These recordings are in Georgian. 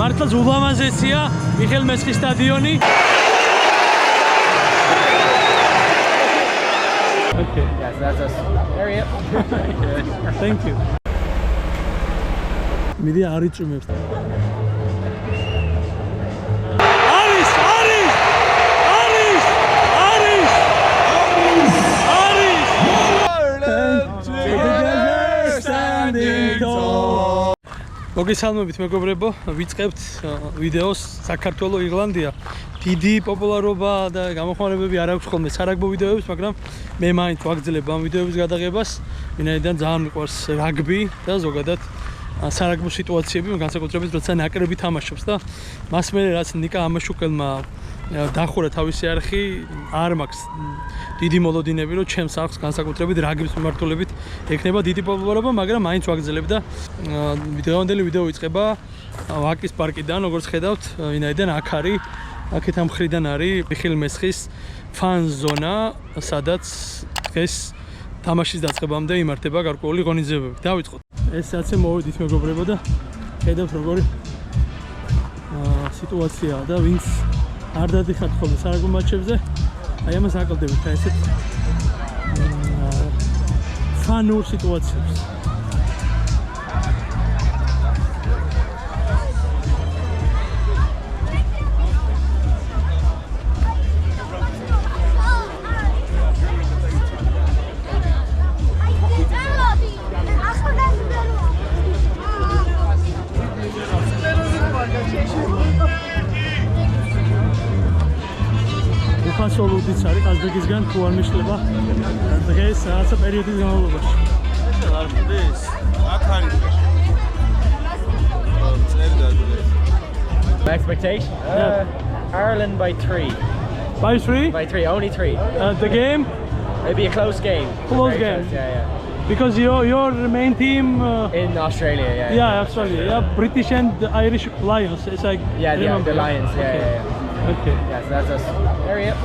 მართლაც ულამაზესია მიხეილ მესხის სტადიონი. Okay. Yes, that's us. Hurry up. Thank you. მიდი არიწუმებს. მოგესალმებით მეგობრებო, ვიწყებთ ვიდეოს საქართველო ირლანდია. დიდი პოპულარობა და გამოხმარებები არ აქვს ხოლმე სარაგბო ვიდეოებს, მაგრამ მე მაინც ვაგრძელებ ამ ვიდეოების გადაღებას, ვინაიდან ძალიან მიყვარს რაგბი და ზოგადად სარაგბო სიტუაციები, განსაკუთრებით როცა ნაკრები თამაშობს და მას მერე რაც ნიკა ამაშუკელმა დახურა თავისი არხი, არ მაქვს დიდი მოლოდინები, რომ ჩემს არხს განსაკუთრებით რაგბის მიმართულებით ექნება დიდი პოპულარობა, მაგრამ მაინც ვაგრძელებ და დღევანდელი ვიდეო იწყება ვაკის პარკიდან, როგორც ხედავთ, ვინაიდან აქ არის, აქეთ ამ მხრიდან არის მიხეილ მესხის ფან ზონა, სადაც დღეს თამაშის დაწყებამდე იმართება გარკვეული ღონისძიებები. დავიწყოთ. ეს საცე მოვედით მეგობრებო და ხედავთ როგორი სიტუაციაა და ვინც არ დადიხართ ხოლმე სარაგბო მატჩებზე, აი ამას აკლდებით ესეთ ფანურ სიტუაციებს. სოლუდიც არის ყაზბეგისგან თუ არ მიშლება დღეს რაღაცა პერიოდის განმავლობაში. არ ხდეს? აქ არის. My expectation? Ireland by 3. By 3? By 3, only 3. The game? Maybe a close game. Close Very game. Close, yeah. Because your main team In Australia, yeah. Yeah, Australia. Yeah, British and Irish Lions. It's like The Lions, yeah. Okay. Yes, that's us. Hurry up.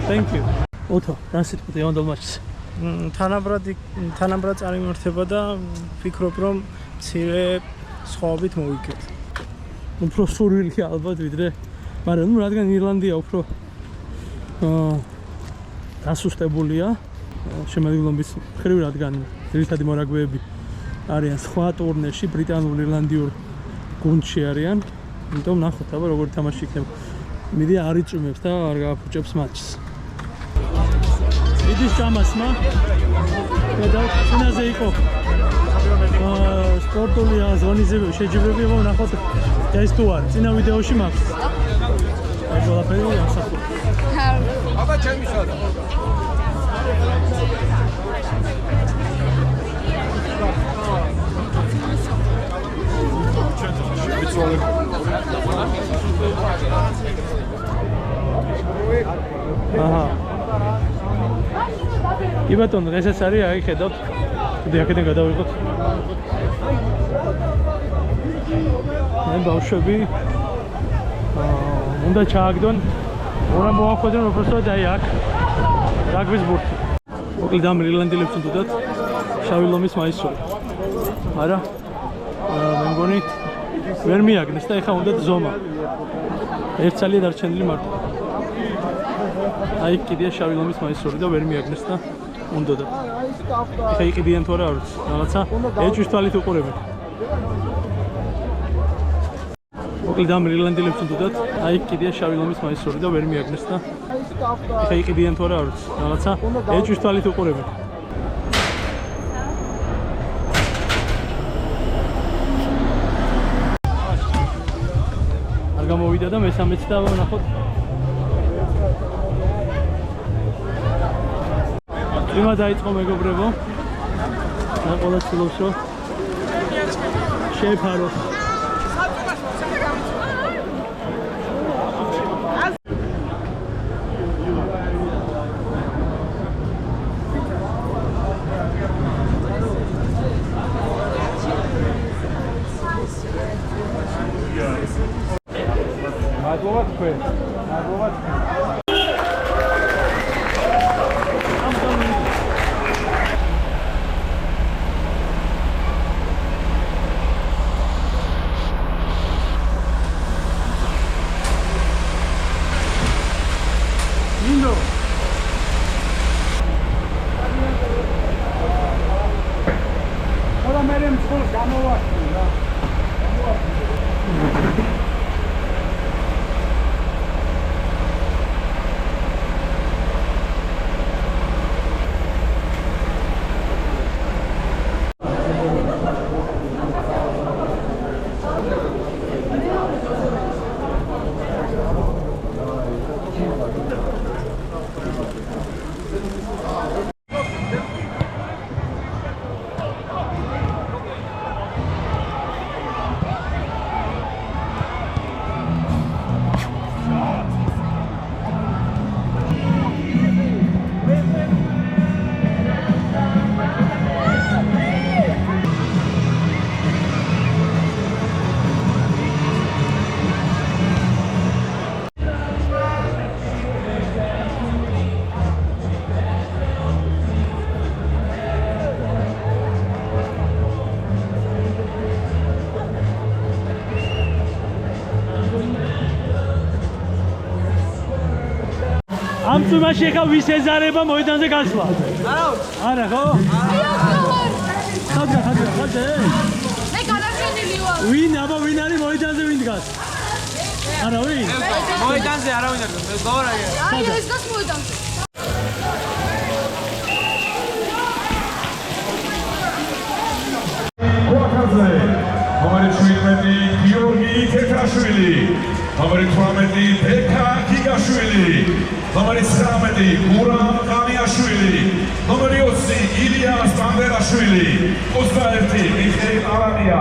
Thank you. Otto, that's it for the ondal match. თანაბრად წარიმართება და ვფიქრობ რომ მცირე სხვაობით მოვიგეთ. უფრო სურვილი ალბათ ვიდრე, მაგრამ ნუ რადგან ირლანდია უფრო დასუსტებულია შემადგენლობის მხრივ, რადგან ძირითადი მორაგბეები არიან სხვა ტურნირში, ბრიტანულ ირლანდიურ გუნდში არიან. იმიტომ ნახოთ აბა როგორი თამაში იქნება. მიდი არიწუმებს და არ გააფუჭებს მატჩს. მიდის ჭამასმა. ხედავთ, წინაზე იყო სპორტული ღონისძიებები, შეჯიბრებები, ნახოთ ეს თუ არის. წინა ვიდეოში მაქვს. აი ყველაფერი ამსახურა. აბა ჩემი სადა. აჰა. კი ბატონო, ესეც არის, აი ხედავთ. კიდე აქედან გადავიღოთ. მე ბავშვები უნდა ჩააგდონ, უნდა მოახვედრონ უბრალოდ აი აქ რაგბის ბურთი. მოკლედ ამ ირლანდიელებს უნდათ შავი ლომის მაისური. არა? მე მგონი ვერ მიაგნეს და ეხლა უნდა ზომა. ერთ წელი დარჩენილი მარტო. აი კიდია შავი ლომის მაისური და ვერ მიაგნეს და უნდა და. ეხლა იყიდიან თუ არა არ ვიცი. რაღაცა ეჭვის თვალით უყურებენ. მოკლედ ამ ირლანდიელებს უნდათ აი კიდია შავი ლომის მაისური და ვერ მიაგნეს და. ეხლა იყიდიან თუ არა არ ვიცი. რაღაცა ეჭვის თვალით უყურებენ. გამოვიდა და მესამეც და ნახოთ. იმა დაიწყო მეგობრებო. და ყველა ცდილობს რომ შეიფაროს. მადლობა თქვენ. მადლობა თქვენ. მე მსხვილს გამოვაჩინე რა. ამ წვიმაში ხა ვის ეზარება მოედანზე გასვლა? არა ხო? ხადრა. მე გადაგენილი ვარ. ვინ არის მოედანზე ვინ დგას? არა ვინ? მოედანზე არავინ არ დგას, გორაა. აი ეს გას მოედანზე. Quarterze, номер 17 გიორგი თეთრაშვილი, номер 18 ბექა გიგაშვილი, номер 19 გურამ ყამიაშვილი, номер 20 ილიას ბანდერაშვილი, 21 მიხეილ არამია.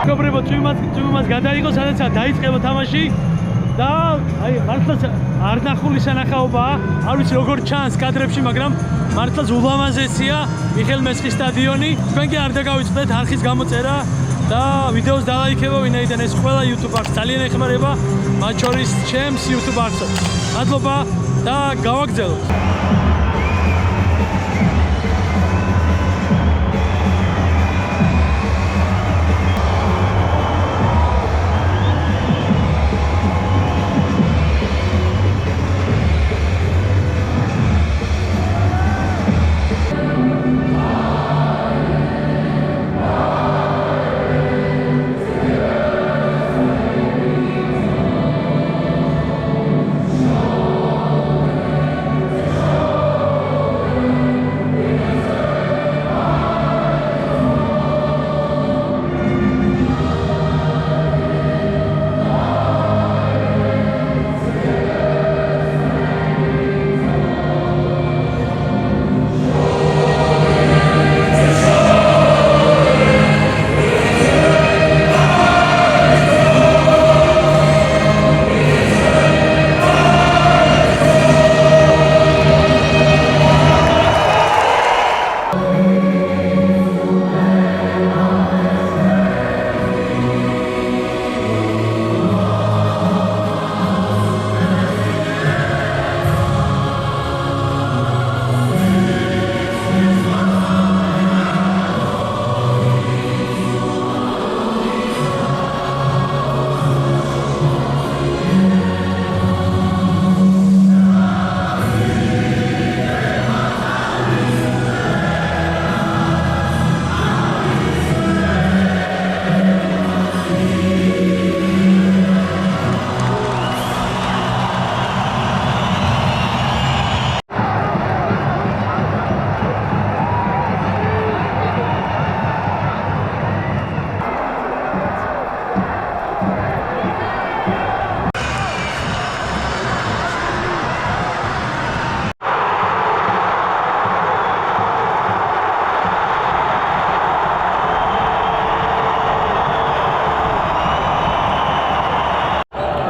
მეგობრებო, წვიმას გადაიღო, სადაც დაიწყება თამაში და აი მართლაც არნახული სანახაობაა, არ ვიცი როგორ ჩანს კადრებში, მაგრამ მართლაც ულამაზესია მიხეილ მესხის სტადიონი. თქვენ კი არ დაგავიწყდეთ არხის გამოწერა და ვიდეოს დალაიქება, ვინაიდან ეს ყველა YouTube არხს ძალიან ეხმარება, მათ შორის ჩემს YouTube არხსაც. მადლობა და გავაგრძელოთ.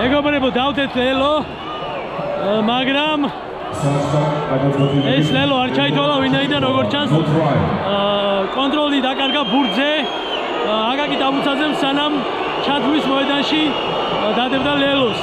მეგობრებო, დავდეთ ლელო, მაგრამ ეს ლელო არ ჩაითვალა, ვინაიდან როგორ ჩანს კონტროლი დაკარგა ბურთზე, აკაკი დაბუცაძემ სანამ ჩათვლის მოედანში დადებდა ლელოს.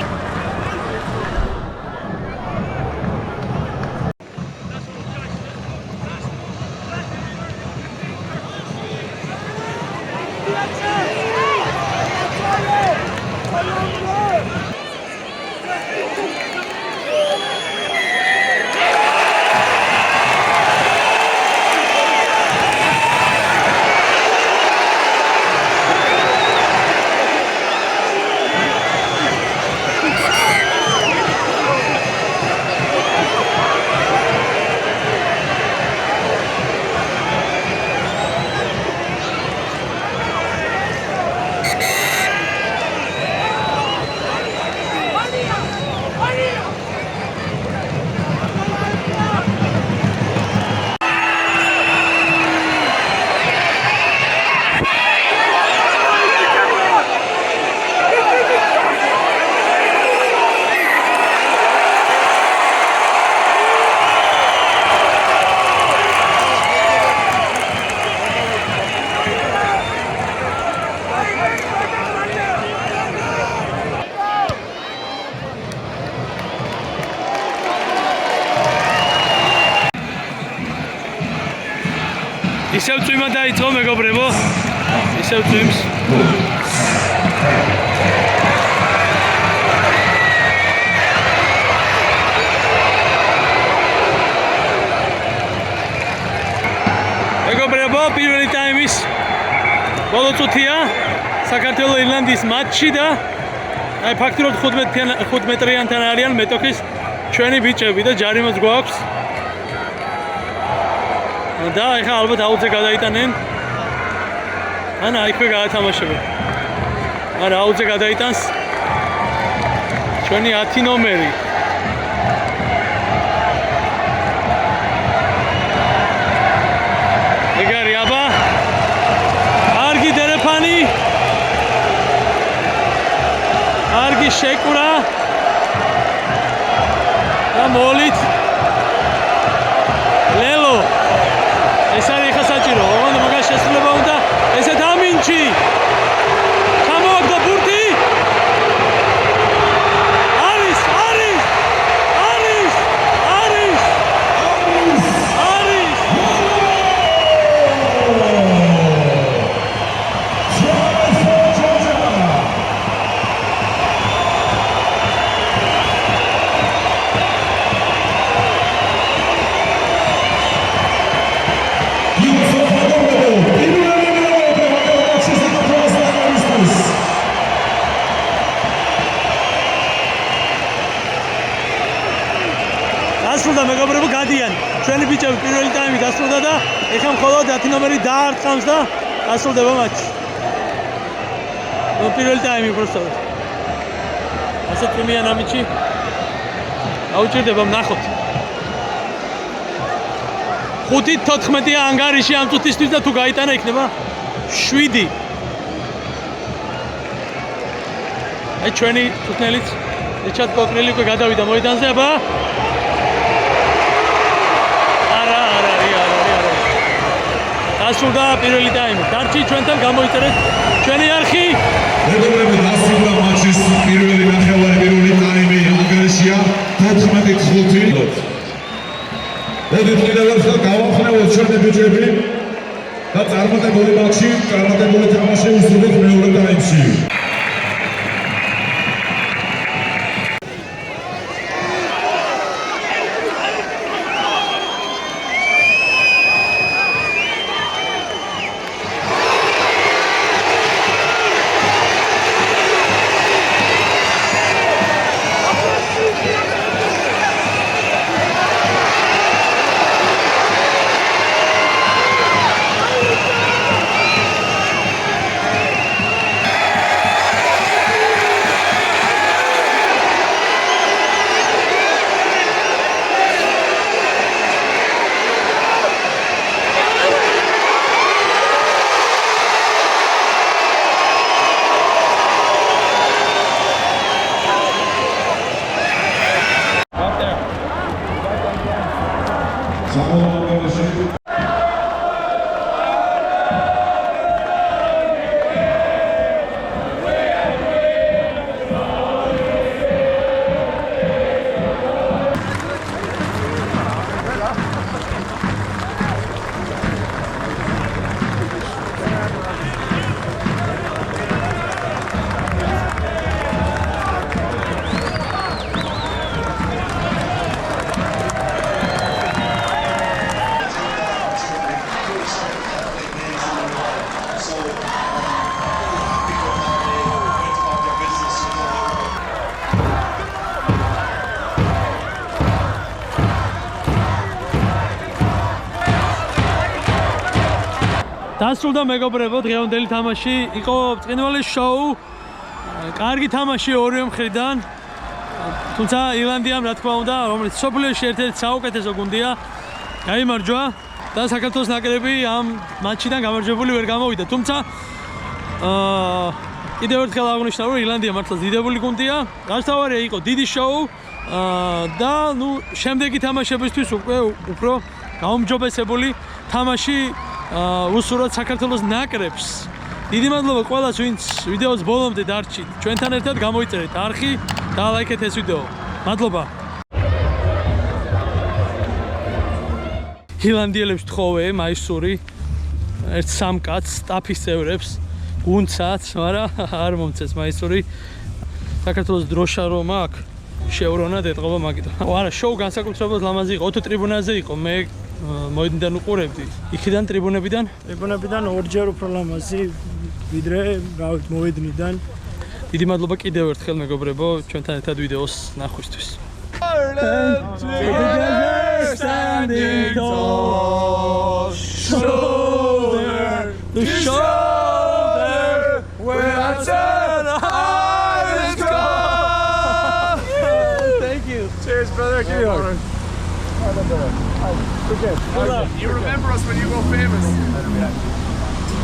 ისევ წვიმა დაიწყო მეგობრებო. ისევ წვიმს. მეგობრებო, პირველი ტაიმის ბოლო წუთია საქართველოს ირლანდიის მატჩი და აი ფაქტიურად 15-მეტრიანთან არიან მეტოქის ჩვენი ბიჭები და ჯარიმაც გვაქვს. და ეხლა ალბათ აუცე გადაიტანენ. ან აიქვე გაათამაშებენ. არა, აუცე გადაიტანს ჩვენი 10 ნომერი. ეგარი აბა. კარგი დერეფანი. კარგი შეკვრა. და მოლით ლელო ეს არის ხა საჭირო, ოღონდ მაგას შესრულება უნდა ესეთ ამინჩი. ჩამოვაგდა ბურთი. არის. დასრულდა მეგობრებო, გადიან. ჩვენი ბიჭები პირველი ტაიმი დასრულდა და ეხლა მხოლოდ 10 ნომერი დაარტყამს და დასრულდება მატჩი. პირველი ტაიმი უბრალოდ. ასე წვიმიან ამიჩი. აუჭირდება ნახოთ. 5-14 ანგარიში ამ წუთისთვის და თუ გაიტანა იქნება 7. აი ჩვენი წუთნელიც ეჩად კოკრელი უკვე გადავიდა მოედანზე, აბა. დასრულდა პირველი ტაიმი. დარჩი ჩვენთან გამოიწერეთ ჩვენი არხი. მეგობრებო, დასრულდა მატჩის პირველი ნახევარი, პირველი ტაიმი. ანგარიშია 14-5. მოდით კიდევ ერთხელ გავახსნევოთ ჩვენი ბიჭები და წარმატებული მატჩი, წარმატებული თამაში უსურვოთ მეორე ტაიმში. დასრულდა მეგობრებო დღევანდელი თამაში იყო ბრწყინვალე შოუ კარგი თამაში ორივე მხრიდან თუმცა ირლანდიამ რა თქმა უნდა რომელიც სოფლიოში ერთ-ერთი საუკეთესო გუნდია გაიმარჯვა და საქართველოს ნაკრები ამ მატჩიდან გამარჯვებული ვერ გამოვიდა თუმცა კიდევ ერთხელ აღნიშნა რომ ირლანდია მართლაც დიდებული გუნდია გასთავარია იყო დიდი შოუ და ნუ შემდეგი თამაშებისთვის უფრო გაუმჯობესებული თამაში უსურვოთ საქართველოს ნაკრებს დიდი მადლობა ყველას ვინც ვიდეოს ბოლომდე დარჩით ჩვენთან ერთად გამოიწერეთ არხი და ლაიქეთ ეს ვიდეო მადლობა ირლანდიელებს თხოვე მაისური ერთ სამ კაცს სტაფის წევრებს გუნდსაც მაგრამ არ მომწეს მაისური საქართველოს დროშა რომ აქვს შევრონა დეტყობა მაგიტო არა შოუ განსაკუთრებულად ლამაზი იყო ოთო ტრიბუნაზე იყო მე მოედნიდან უყურებდი იქიდან ტრიბუნებიდან ორჯერ უფრო ლამაზი ვიდრე მოედნიდან დიდი მადლობა კიდევ ერთხელ მეგობრებო ჩვენთან ერთად ვიდეოს ნახვისთვის standing tall shoulder to shoulder where I turn the heart is gone thank you Cheers, brother. Give me a hug. You remember us when you go famous.